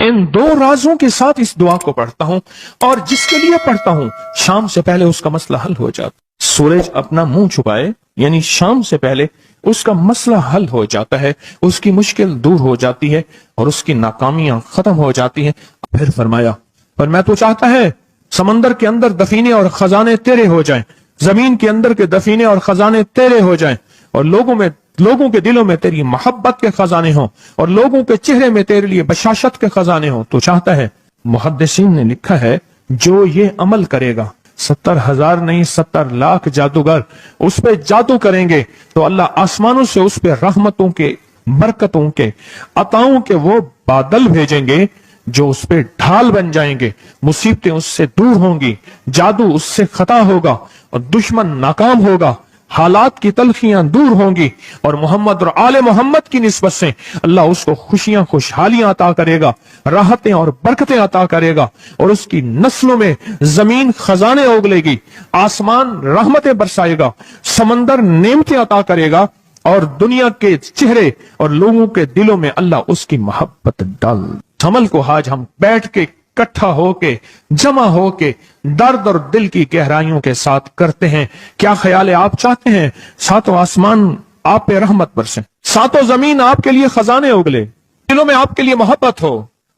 इन दो राजों के साथ इस दुआ को पढ़ता हूं, और जिसके लिए पढ़ता हूं शाम से पहले उसका मसला हल हो जाता। सूरज अपना मुंह छुपाए यानी शाम से पहले उसका मसला हल हो जाता है, उसकी मुश्किल दूर हो जाती है और उसकी नाकामियां खत्म हो जाती हैं। फिर फरमाया, पर मैं तो चाहता है समंदर के अंदर दफीने और खजाने तेरे हो जाएं, जमीन के अंदर के दफीने और खजाने तेरे हो जाएं, और लोगों के दिलों में तेरी मोहब्बत के खजाने हों, और लोगों के चेहरे में तेरे लिए बशाशत के खजाने हों। तो चाहता है, मुहद्दिसीन ने लिखा है, जो ये अमल करेगा 70,000 नहीं 70 लाख जादूगर उस पे जादू करेंगे तो अल्लाह आसमानों से उस पे रहमतों के, बरकतों के, अताओं के वो बादल भेजेंगे जो उस पे ढाल बन जाएंगे। मुसीबतें उससे दूर होंगी, जादू उससे खता होगा और दुश्मन नाकाम होगा, हालात की तलखियां दूर होंगी, और मोहम्मद और आले मोहम्मद की निस्बत से अल्लाह उसको खुशियां, खुशहालियां अता करेगा, राहतें और बरकतें अता करेगा, और उसकी नस्लों में जमीन खजाने उगलेगी, आसमान रहमतें बरसाएगा, समंदर नेमतें अता करेगा, और दुनिया के चेहरे और लोगों के दिलों में अल्लाह उसकी मोहब्बत डाल। अमल को आज हम बैठ के इकट्ठा होके, जमा होके, दर्द और दिल की गहराइयों के साथ करते हैं। क्या ख्याल है? आप चाहते हैं सातों आसमान आप पे रहमत बरसे, सातों जमीन आपके लिए खजाने उगले, दिलों में आपके लिए मोहब्बत हो,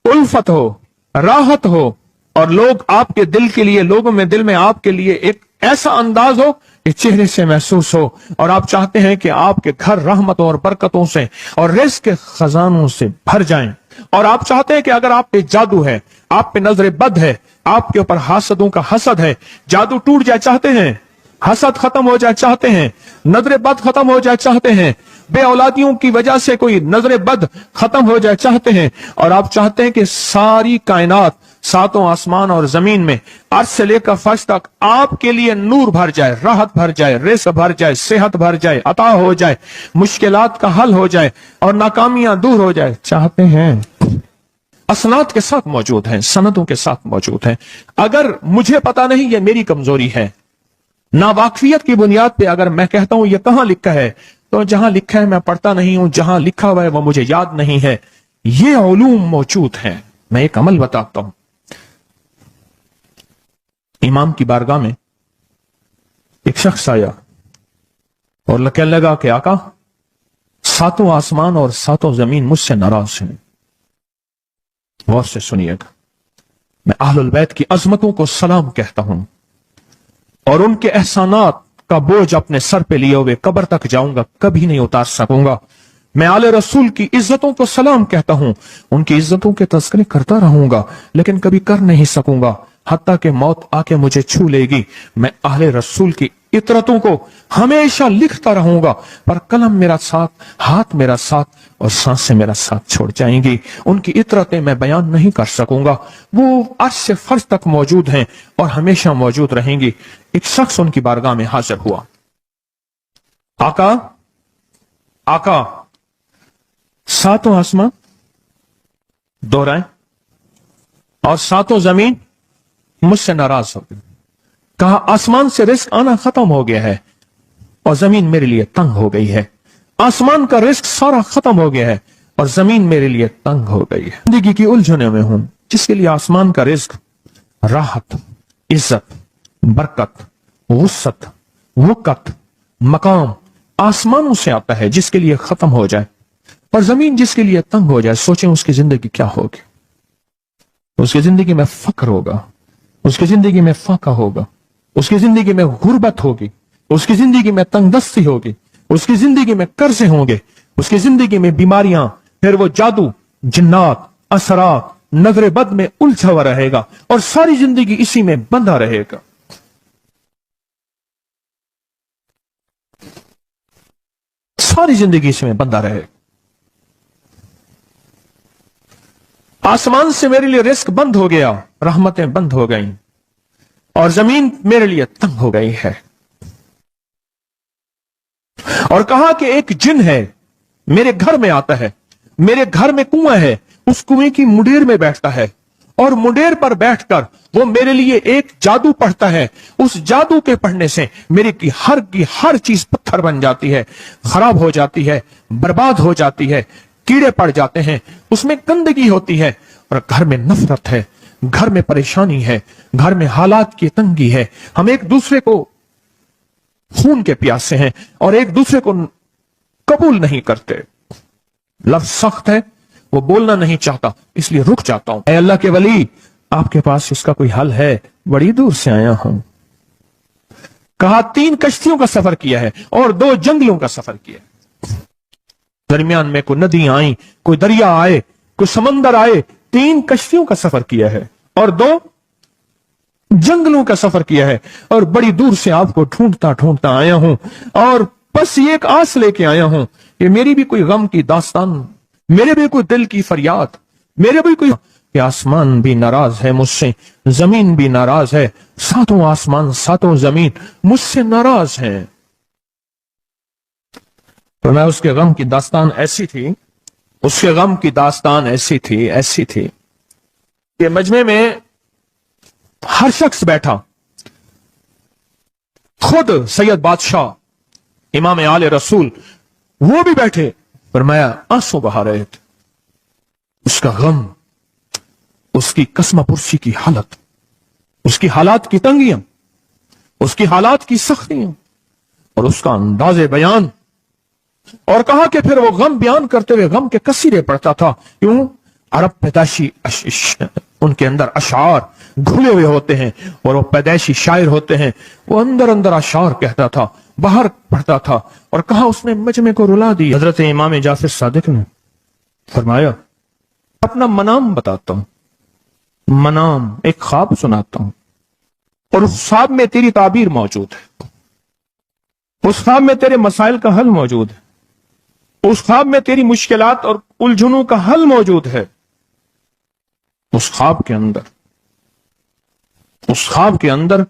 उल्फत हो, राहत हो, और लोग आपके दिल के लिए, लोगों में दिल में आपके लिए एक ऐसा अंदाज हो कि चेहरे से महसूस हो, और आप चाहते हैं कि आपके घर रहमतों और बरकतों से और रिज़्क़ के खजानों से भर जाएं, और आप चाहते हैं कि अगर आप पे जादू है, आप पे नजर बद है, आपके ऊपर हासदों का हसद है, जादू टूट जाए चाहते हैं, हसद खत्म हो जाए चाहते हैं, नजर बद खत्म हो जाए चाहते हैं, बे औलादियों की वजह से कोई नजर बद खत्म हो जाए चाहते हैं, और आप चाहते हैं कि सारी कायनात, सातों आसमान और जमीन में अर्श से लेकर फर्श तक आपके लिए नूर भर जाए, राहत भर जाए, रिज़्क़ भर जाए, सेहत भर जाए, अता हो जाए, मुश्किलात का हल हो जाए और नाकामियां दूर हो जाए चाहते हैं। असनाद के साथ मौजूद हैं, सनदों के साथ मौजूद हैं। अगर मुझे पता नहीं, ये मेरी कमजोरी है, नावाकफियत की बुनियाद पे अगर मैं कहता हूं ये कहां लिखा है, तो जहां लिखा है मैं पढ़ता नहीं हूं, जहां लिखा हुआ है वो मुझे याद नहीं है। ये उलूम मौजूद हैं। मैं एक अमल बताता हूं। इमाम की बारगाह में एक शख्स आया और कहने लगा कि आका, सातों आसमान और सातों जमीन मुझसे नाराज हैं। गौर से सुनिएगा, मैं अहलुल बैत की अजमतों को सलाम कहता हूं और उनके एहसानात का बोझ अपने सर पे लिए हुए कब्र तक जाऊंगा, कभी नहीं उतार सकूंगा। मैं आले रसूल की इज्जतों को सलाम कहता हूं, उनकी इज्जतों के तज़किरे करता रहूंगा, लेकिन कभी कर नहीं सकूंगा, हत्ता कि मौत आके मुझे छू लेगी। मैं आले रसूल की इतरतों को हमेशा लिखता रहूंगा, पर कलम मेरा साथ, हाथ मेरा साथ और सांसें मेरा साथ छोड़ जाएंगी। उनकी इतरतें मैं बयान नहीं कर सकूंगा, वो अर्श से फर्श तक मौजूद हैं और हमेशा मौजूद रहेंगी। एक शख्स उनकी बारगाह में हाजिर हुआ। आका, आका, सातों आसमान दोहराएं और सातों जमीन मुझसे नाराज हो गई। कहा, आसमान से रिज़्क़ आना खत्म हो गया है और जमीन मेरे लिए तंग हो गई है। आसमान का रिज़्क़ सारा खत्म हो गया है और जमीन मेरे लिए तंग हो गई है। जिंदगी की उलझने में हूं, जिसके लिए आसमान का रिज़्क़, राहत, इज्जत, बरकत, वुसअत, वक़्त, मकाम आसमानों से आता है, जिसके लिए खत्म हो जाए, और जमीन जिसके लिए तंग हो जाए, सोचें उसकी जिंदगी क्या होगी। उसकी जिंदगी में फक्र होगा, उसकी जिंदगी में फाका होगा, उसकी जिंदगी में गुर्बत होगी, उसकी जिंदगी में तंगदस्ती होगी, उसकी जिंदगी में कर्जे होंगे, उसकी जिंदगी में बीमारियां, फिर वो जादू, जिन्नात, असरात, नजर बद में उलझा हुआ रहेगा और सारी जिंदगी इसी में बंधा रहेगा। सारी जिंदगी इसमें बंधा रहेगा। आसमान से मेरे लिए रिज़्क़ बंद हो गया, रहमतें बंद हो गई और जमीन मेरे लिए तंग हो गई है। और कहा कि एक जिन है, मेरे घर में आता है, मेरे घर में कुआं है, उस कुएं की मुंडेर में बैठता है और मुंडेर पर बैठकर वो मेरे लिए एक जादू पढ़ता है। उस जादू के पढ़ने से मेरी की हर चीज पत्थर बन जाती है, खराब हो जाती है, बर्बाद हो जाती है, कीड़े पड़ जाते हैं, उसमें गंदगी होती है اور گھر میں نفرت ہے، گھر میں پریشانی ہے، گھر میں حالات کی تنگی ہے، ہم ایک دوسرے کو خون کے پیاسے ہیں اور ایک دوسرے کو قبول نہیں کرتے، لفظ سخت ہے، وہ بولنا نہیں چاہتا، اس لیے رک جاتا ہوں۔ اے اللہ کے ولی، آپ کے پاس اس کا کوئی حل ہے؟ بڑی دور سے آیا ہوں۔ کہا 3 کشتیوں کا سفر کیا ہے اور 2 جنگلوں کا سفر کیا ہے، درمیان میں کوئی ندیاں آئیں، کوئی دریا آئے، کوئی سمندر آئے، 3 کشتیوں کا سفر کیا ہے اور 2 جنگلوں کا سفر کیا ہے، اور بڑی دور سے آپ کو ڈھونڈتا ڈھونڈتا آیا ہوں، اور بس یہ ایک آس لے کے آیا ہوں کہ میری بھی کوئی غم کی داستان، میرے بھی کوئی دل کی فریاد، میرے بھی کوئی، کہ آسمان بھی ناراض ہے مجھ سے، زمین بھی ناراض ہے، 7 آسمان 7 زمین مجھ سے ناراض ہیں۔ تو میں اس کے غم کی داستان ایسی تھی، اس کے غم کی داستان ایسی تھی کہ مجمع میں ہر شخص بیٹھا، خود سید بادشاہ امام آل رسول وہ بھی بیٹھے، فرمایا آنسو بہا رہے تھے، اس کا غم، اس کی قسمہ پرسی کی حالت، اس کی حالات کی تنگیاں، اس کی حالات کی سختیاں اور اس کا انداز بیان، اور کہا کہ پھر وہ غم بیان کرتے ہوئے غم کے قصیدے پڑھتا تھا۔ کیوں؟ عرب پیدائشی ان کے اندر اشعار گھلے ہوئے ہوتے ہیں اور وہ پیدائشی شاعر ہوتے ہیں، وہ اندر اندر اشعار کہتا تھا، باہر پڑھتا تھا، اور کہا اس نے مجمع کو رلا دی۔ حضرت امام جعفر صادق نے فرمایا اپنا منام بتاتا ہوں، منام ایک خواب سناتا ہوں، اور اس خواب میں تیری تعبیر موجود ہے، اس خواب میں تیرے مسائل کا حل موجود ہے، اس خواب میں تیری مشکلات اور الجھنوں کا حل موجود ہے، اس خواب کے اندر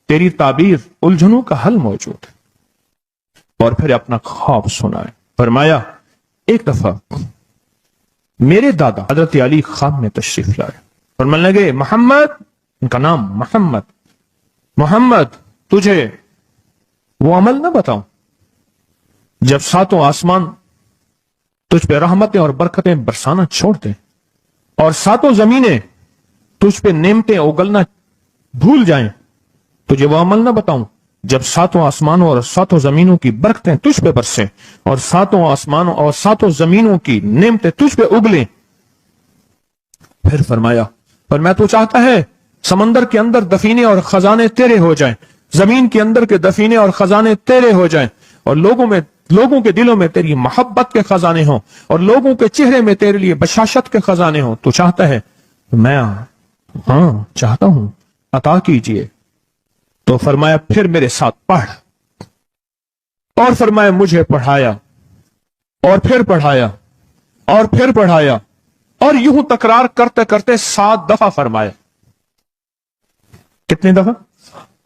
تیری تعبیر الجھنوں کا حل موجود ہے۔ اور پھر اپنا خواب سنائے، فرمایا ایک دفعہ میرے دادا حضرت علی خواب میں تشریف لائے، فرمانے لگے محمد، ان کا نام محمد تجھے وہ عمل نہ بتاؤں جب 7 آسمان تجھ پہ رحمتیں اور برکتیں برسانا چھوڑ دیں اور 7 زمینیں تجھ پہ نعمتیں اگلنا بھول جائیں، تجھے وہ عمل نہ بتاؤں جب 7 آسمانوں اور 7 زمینوں کی برکتیں تجھ پہ برسیں اور 7 آسمانوں اور 7 زمینوں کی نعمتیں تجھ پہ اگلیں۔ پھر فرمایا تو چاہتا ہے سمندر کے اندر دفینے اور خزانے تیرے ہو جائیں، زمین کے اندر کے دفینے اور خزانے تیرے ہو جائیں، اور لوگوں کے دلوں میں تیری محبت کے خزانے ہوں، اور لوگوں کے چہرے میں تیرے لیے بشاشت کے خزانے ہوں۔ تو چاہتا ہے؟ میں ہاں چاہتا ہوں، عطا کیجئے۔ تو فرمایا پھر میرے ساتھ پڑھ، اور فرمایا مجھے پڑھایا، اور پھر پڑھایا، اور پھر پڑھایا، اور یوں تکرار کرتے کرتے 7 دفعہ فرمایا۔ کتنی دفعہ؟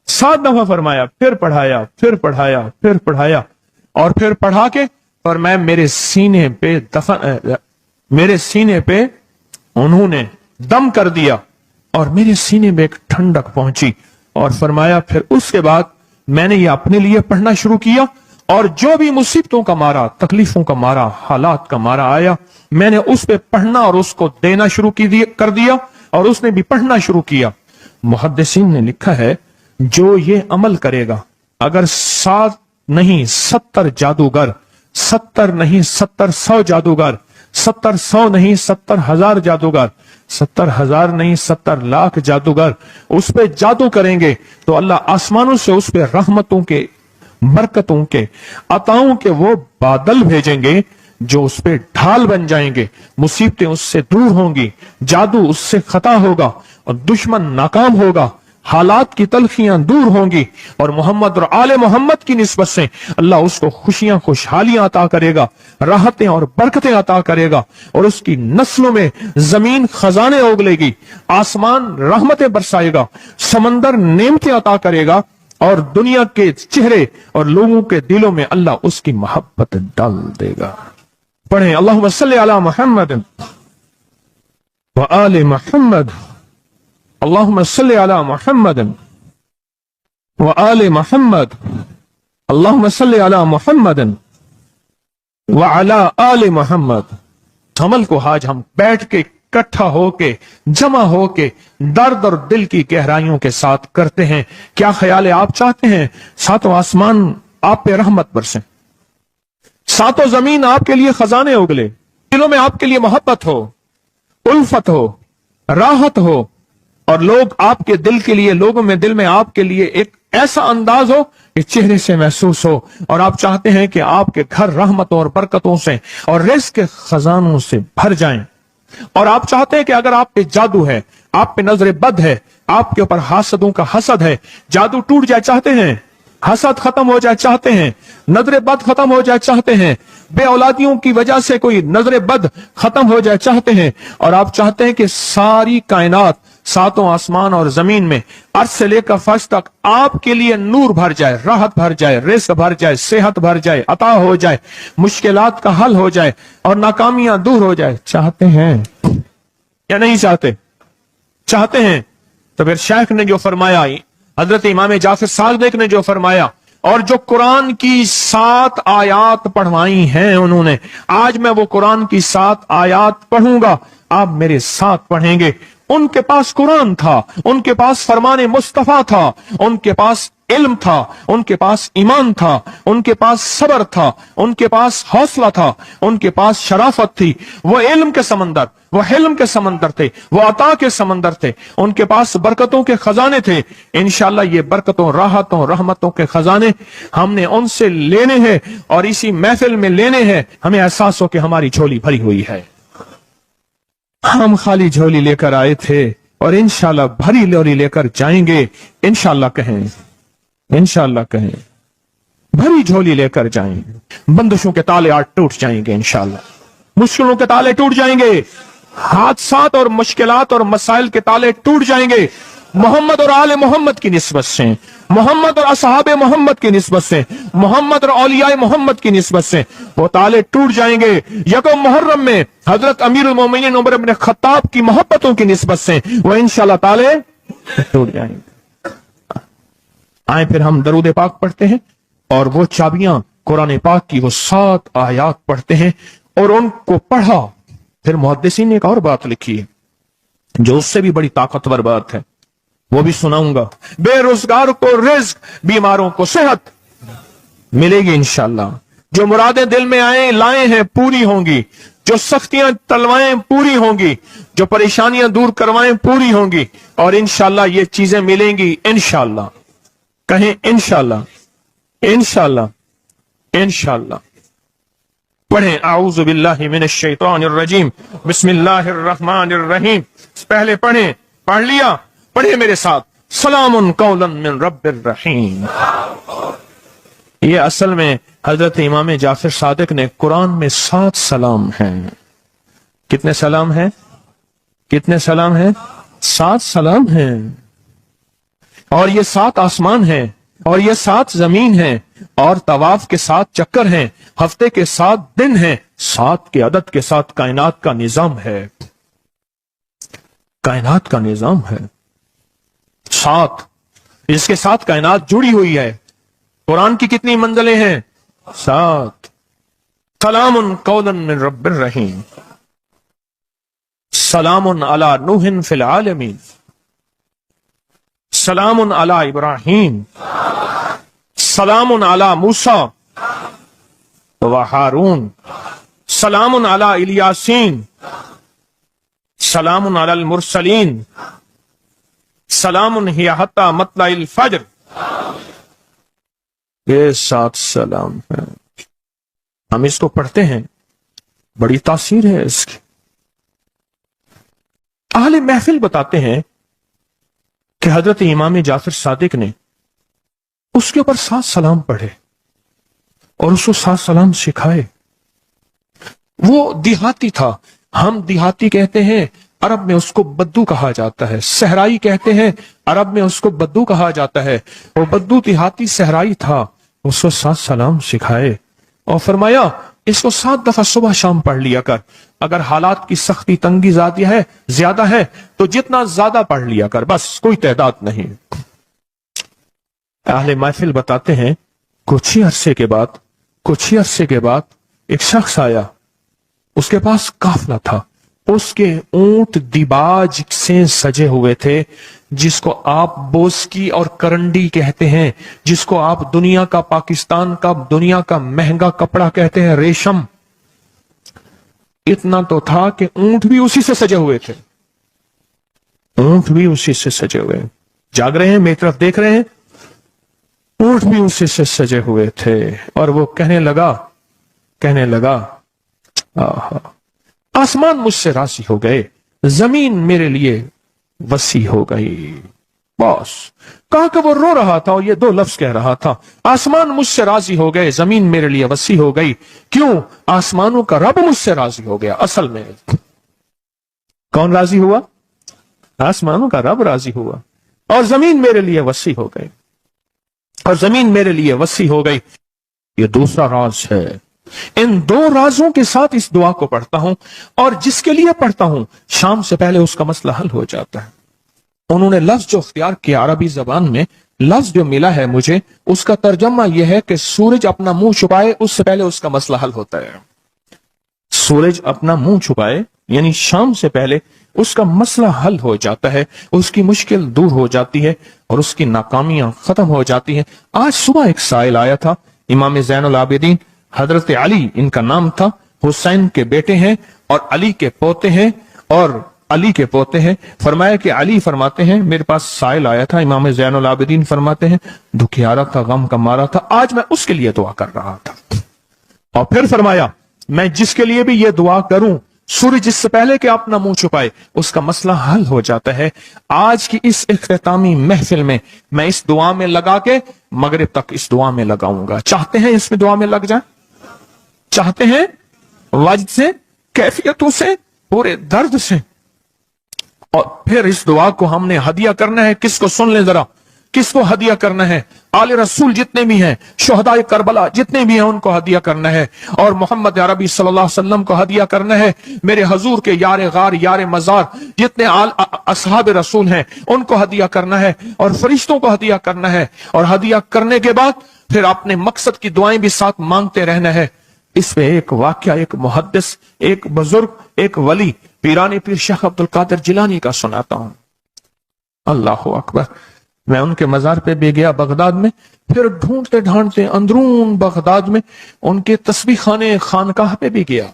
7 دفعہ فرمایا، پھر پڑھایا، پھر پڑھایا، پھر پڑھایا، اور پھر پڑھا کے فرمایا میرے سینے پہ انہوں نے دم کر دیا اور میرے سینے میں ایک ٹھنڈک پہنچی، اور فرمایا پھر اس کے بعد میں نے یہ اپنے لیے پڑھنا شروع کیا، اور جو بھی مصیبتوں کا مارا، تکلیفوں کا مارا، حالات کا مارا آیا، میں نے اس پہ پڑھنا اور اس کو دینا شروع کر دیا، اور اس نے بھی پڑھنا شروع کیا۔ محدثین نے لکھا ہے جو یہ عمل کرے گا، اگر 7 نہیں 70 جادوگر، 70 نہیں 70,100 جادوگر، 70,100 نہیں 70,000 جادوگر، 70,000 نہیں 70 لاکھ جادوگر اس پہ جادو کریں گے، تو اللہ آسمانوں سے اس پہ رحمتوں کے، برکتوں کے، عطاؤں کے وہ بادل بھیجیں گے جو اس پہ ڈھال بن جائیں گے، مصیبتیں اس سے دور ہوں گی، جادو اس سے خطا ہوگا اور دشمن ناکام ہوگا، حالات کی تلخیاں دور ہوں گی، اور محمد اور آل محمد کی نسبت سے اللہ اس کو خوشیاں، خوشحالیاں عطا کرے گا، راحتیں اور برکتیں عطا کرے گا، اور اس کی نسلوں میں زمین خزانے اگلے گی، آسمان رحمتیں برسائے گا، سمندر نعمتیں عطا کرے گا، اور دنیا کے چہرے اور لوگوں کے دلوں میں اللہ اس کی محبت ڈال دے گا۔ پڑھیں اللہم صلی علی محمد وآل محمد، اللہم صلی علی محمد وآل محمد، اللہم صلی علی محمد وعلی آل محمد۔ عمل کو آج ہم بیٹھ کے इकट्ठा होके, जमा होके दर्द और दिल की गहराइयों के साथ करते हैं। क्या ख्याल है? आप चाहते हैं सातों आसमान आप पे रहमत बरसे, सातों जमीन आपके लिए खजाने उगले, दिलों में आपके लिए मोहब्बत हो, उल्फत हो, राहत हो, और लोग आपके दिल के लिए, लोगों में दिल में आपके लिए एक ऐसा अंदाज हो कि चेहरे से महसूस हो, और आप चाहते हैं कि आपके घर रहमतों और बरकतों से और रिज़्क़ के खजानों से भर जाएं, और आप चाहते हैं कि अगर आप पे जादू है, आप पे नजर बद है, आपके ऊपर हासदों का हसद है, जादू टूट जाए चाहते हैं, हसद खत्म हो जाए चाहते हैं, नजर बद खत्म हो जाए चाहते हैं, बे औलादियों की वजह से कोई नजर बद खत्म हो जाए चाहते हैं, और आप चाहते हैं कि सारी कायनात, सातों आसमान और जमीन में अर्श से लेकर फर्श तक आपके लिए नूर भर जाए, राहत भर जाए, रिज़्क़ भर जाए, सेहत भर जाए, अता हो जाए, मुश्किलात का हल हो जाए और नाकामियां दूर हो जाए, चाहते हैं या नहीं चाहते? चाहते हैं। तो फिर शेख ने जो फरमाया, हजरत इमाम जाफर सादिक ने जो फरमाया, और जो कुरान की 7 आयात पढ़वाई हैं उन्होंने, आज मैं वो कुरान की 7 आयात पढ़ूंगा, आप मेरे साथ पढ़ेंगे। उनके पास कुरान था, उनके पास फरमाने मुस्तफा था, उनके पास इल्म था, उनके पास ईमान था, उनके पास सब्र था, उनके पास हौसला था, उनके पास शराफत थी। वो इल्म के समंदर, वो हिल्म के समंदर थे, वो अता के समंदर थे, उनके पास बरकतों के खजाने थे। इंशाअल्लाह ये बरकतों, राहतों, रहमतों के खजाने हमने उनसे लेने हैं और इसी महफिल में लेने हैं। हमें एहसास हो कि हमारी झोली भरी हुई है, हम खाली झोली लेकर आए थे और इंशाअल्लाह भरी झोली लेकर जाएंगे। इंशाअल्लाह कहें, इंशाअल्लाह कहें, भरी झोली लेकर जाएंगे। बंदिशों के ताले आज टूट जाएंगे इंशाअल्लाह, मुश्किलों के ताले टूट जाएंगे, हादसात और मुश्किलात और मसाइल के ताले टूट जाएंगे। मोहम्मद और आले मोहम्मद की निस्बत से, मोहम्मद और असहाबे मोहम्मद की निस्बत से, मोहम्मद और औलियाए मोहम्मद की निस्बत से वो ताले टूट जाएंगे। यकम मुहर्रम में हजरत अमीरुल मोमिनीन उमर इब्न खत्ताब की मोहब्बतों की निस्बत से वो इंशाअल्लाह ताले टूट जाएंगे। आए फिर हम दरूद पाक पढ़ते हैं और वो चाबियां कुरान पाक की वो 7 आयात पढ़ते हैं और उनको पढ़ा। फिर मुहद्दिसीन ने एक और बात लिखी है जो उससे भी बड़ी ताकतवर बात है, वो भी सुनाऊंगा। बेरोजगार को रिज़्क़, बीमारों को सेहत मिलेगी इंशाअल्लाह। जो मुरादें दिल में आए लाए हैं पूरी होंगी, जो सख्तियां तलवाएं पूरी होंगी, जो परेशानियां दूर करवाएं पूरी होंगी, और इंशाअल्लाह ये चीजें मिलेंगी इंशाअल्लाह। कहें इंशाअल्लाह, इंशाअल्लाह, इंशाअल्लाह। पढ़ें आऊज़ु बिल्लाहि मिनश शैतानिर रजीम, बिस्मिल्लाहिर रहमानिर रहीम। पहले पढ़ें, पढ़ लिया, पढ़े मेरे साथ, सलामुन कौलन मिन रब्बिर रहीम। ये असल में हजरत इमाम जाफर सादिक ने कुरान में 7 सलाम हैं। कितने सलाम हैं? कितने सलाम हैं? 7 सलाम हैं। और ये 7 आसमान हैं, और ये 7 जमीन हैं, और तवाफ के 7 चक्कर हैं, हफ्ते के 7 दिन हैं, 7 के अदद के साथ कायनात का निजाम है, कायनात का निजाम है 7, इसके साथ कायनात जुड़ी हुई है। कुरान की कितनी मंजिलें हैं? 7। सलामुन कौलन मिन रब्बिर रहीम, सलामुन अला नूहिन फिल आलमीन, सलामुन अला इब्राहीम, सलामुन अला मूसा व हारून, सलामुन अला इलियासीन, सलामुन अलल मुरसलीन, सलामुन हिया हत्ता मतलाइल फज्र। ये 7 सलाम है। हम इसको पढ़ते हैं, बड़ी तासीर है इसकी। अहले महफिल बताते हैं कि हजरत इमाम जाफर सादिक ने उसके ऊपर 7 सलाम पढ़े और उसको 7 सलाम सिखाए। वो देहाती था, हम देहाती कहते हैं, अरब में उसको बद्दू कहा जाता है। सहराई कहते हैं, अरब में उसको बद्दू कहा जाता है। वो बद्दू देहाती सहराई था, उसको 7 सलाम सिखाए और फरमाया इसको 7 दफा सुबह शाम पढ़ लिया कर। अगर हालात की सख्ती तंगी ज्यादा है तो जितना ज्यादा पढ़ लिया कर, बस कोई तादाद नहीं। अहले महफिल बताते हैं कुछ ही अरसे के बाद एक शख्स आया, उसके पास काफला था, उसके ऊंट दिबाज से सजे हुए थे, जिसको आप बोस्की और करंडी कहते हैं, जिसको आप दुनिया का, पाकिस्तान का दुनिया का महंगा कपड़ा कहते हैं, रेशम। इतना तो था कि ऊंट भी उसी से सजे हुए थे, ऊंट भी उसी से सजे हुए। जाग रहे हैं, मेरी तरफ देख रहे हैं, ऊंट भी उसी से सजे हुए थे। और वो कहने लगा आहा, आसमान मुझसे राजी हो गए, जमीन मेरे लिए वसी हो गई। बस कहा कि वो रो रहा था और ये दो लफ्ज कह रहा था, आसमान मुझसे राजी हो गए, जमीन मेरे लिए वसी हो गई। क्यों? आसमानों का रब मुझसे राजी हो गया। असल में कौन राजी हुआ? आसमानों का रब राजी हुआ, और जमीन मेरे लिए वसी हो गई, और जमीन मेरे लिए वसी हो गई। ये दूसरा राज है। इन दो राजों के साथ इस दुआ को पढ़ता हूं, और जिसके लिए पढ़ता हूं शाम से पहले उसका मसला हल हो जाता है। उन्होंने लफ्ज जो इख्तियार किया अरबी जबान में, लफ्ज जो मिला है मुझे, उसका तर्जमा यह है कि सूरज अपना मुंह छुपाए उससे पहले उसका मसला हल होता है। सूरज अपना मुंह छुपाए यानी शाम से पहले उसका मसला हल हो जाता है, उसकी मुश्किल दूर हो जाती है और उसकी नाकामियां खत्म हो जाती हैं। आज सुबह एक साइल आया था, इमाम ज़ैनुल आबिदीन हजरत अली इनका नाम था, हुसैन के बेटे हैं और अली के पोते हैं, और अली के पोते हैं। फरमाया कि अली फरमाते हैं मेरे पास साइल आया था, इमाम ज़ैनुल आबिदीन फरमाते हैं दुखियारा था, गम का मारा था, आज मैं उसके लिए दुआ कर रहा था। और फिर फरमाया मैं जिसके लिए भी ये दुआ करूं, सूर्य जिससे पहले कि अपना मुंह छुपाए उसका मसला हल हो जाता है। आज की इस इख्तितामी महफिल में मैं इस दुआ में लगा के मगरिब तक इस दुआ में लगाऊंगा। चाहते हैं इसमें दुआ में लग जाए? चाहते हैं? वजद से, कैफियतों से, पूरे दर्द से। और फिर इस दुआ को हमने हदिया करना है। किसको? सुन ले जरा, किसको हदिया करना है? आले रसूल जितने भी हैं, शुहदाए करबला जितने भी हैं, उनको हदिया करना है। और मोहम्मद अरबी सल्लल्लाहु अलैहि वसल्लम को हदिया करना है। मेरे हजूर के यार गार, यार मजार जितने असहाब रसूल हैं, उनको हदिया करना है, और फरिश्तों को हदिया करना है। और हदिया करने के बाद फिर अपने मकसद की दुआएं भी साथ मांगते रहना है। इसमें एक वाकया, एक मुहद्दिस, एक बुजुर्ग, एक वली, पीरानी पीर शेख अब्दुल कादिर जिलानी का सुनाता हूं। अल्लाह अकबर। मैं उनके मजार पे भी गया बगदाद में, फिर ढूंढते ढांढते अंदरून बगदाद में उनके तस्बीह खाने खानकाह पे भी गया,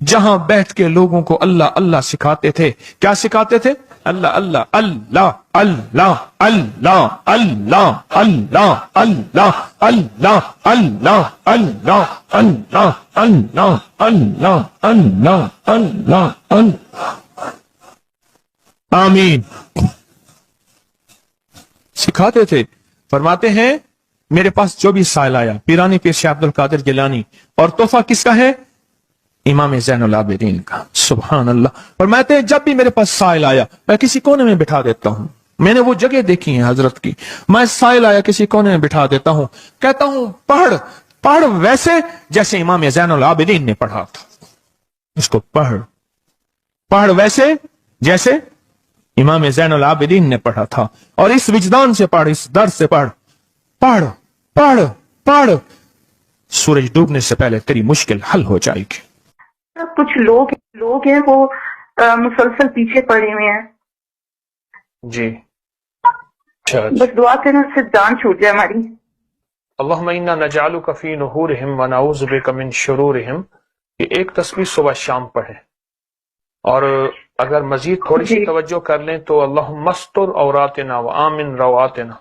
जहां बैठ के लोगों को अल्लाह अल्लाह सिखाते थे। क्या सिखाते थे? अल्लाह अल्लाह अल्लाह अल्लाह अल्लाह अल्लाह अल्लाह अल्लाह अल्लाह अल्लाह अल्लाह अल्लाह अल्लाह अल्लाह अल्लाह अल्लाह अल्लाह। आमीन। सिखाते थे। फरमाते हैं मेरे पास जो भी साइल आया, पीरानी पीर शेख अब्दुल कादिर जिलानी, और तोहफा किसका है? इमाम ज़ैनुल आबिदीन का। सुभान अल्लाह। फरमाते हैं जब भी मेरे पास साइल आया मैं किसी कोने में बिठा देता हूं। मैंने वो जगह देखी है हजरत की, मैं साइल आया किसी कोने में बिठा देता हूं, कहता हूं पढ़ पढ़ वैसे जैसे इमाम ज़ैनुल आबिदीन ने पढ़ा था। उसको पढ़ पढ़ वैसे जैसे इमाम ज़ैनुल आबिदीन ने पढ़ा था, और इस विजदान से पढ़, इस दर्द से पढ़, पढ़ पढ़ पढ़। सूरज डूबने से पहले तेरी मुश्किल हल हो जाएगी। कुछ लोग हैं वो मुसलसल पीछे पड़े हुए हैं जी। बस दुआ करना उससे जान छूट जाए हमारी। अल्लाहुम्मा इन्ना नजअलुका फी नुहुरिहिम व नऊज़ु बिका मिन शुरूरिहिम। ये एक तस्बीह सुबह शाम पढ़े, और अगर मजीद थोड़ी सी तवज्जो कर लें तो अल्लाहुम्मा अस्तुर औरातिना व आमिन रवातिना।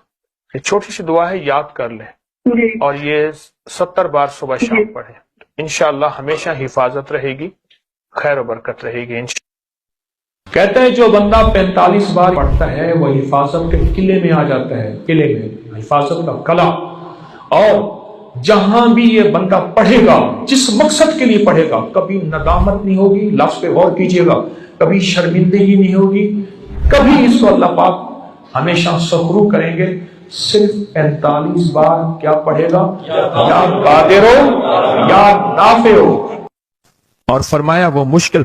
ये छोटी सी दुआ है, याद कर लें, और ये 70 बार सुबह शाम पढ़े। इंशाअल्लाह हमेशा हिफाजत रहेगी, खैर और बरकत रहेगी। कहते हैं जो बंदा 45 बार पढ़ता है वो हिफाजत के किले में आ जाता है, किले में हिफाजत का कला। और जहां भी ये बंदा पढ़ेगा, जिस मकसद के लिए पढ़ेगा, कभी नदामत नहीं होगी, लफ्ज पे गौर कीजिएगा, कभी शर्मिंदगी नहीं होगी, कभी इसको अल्लाह पाक हमेशा सखरू करेंगे। सिर्फ 45 बार क्या पढ़ेगा? या कादिर हो या नाफे हो। और फरमाया वो मुश्किल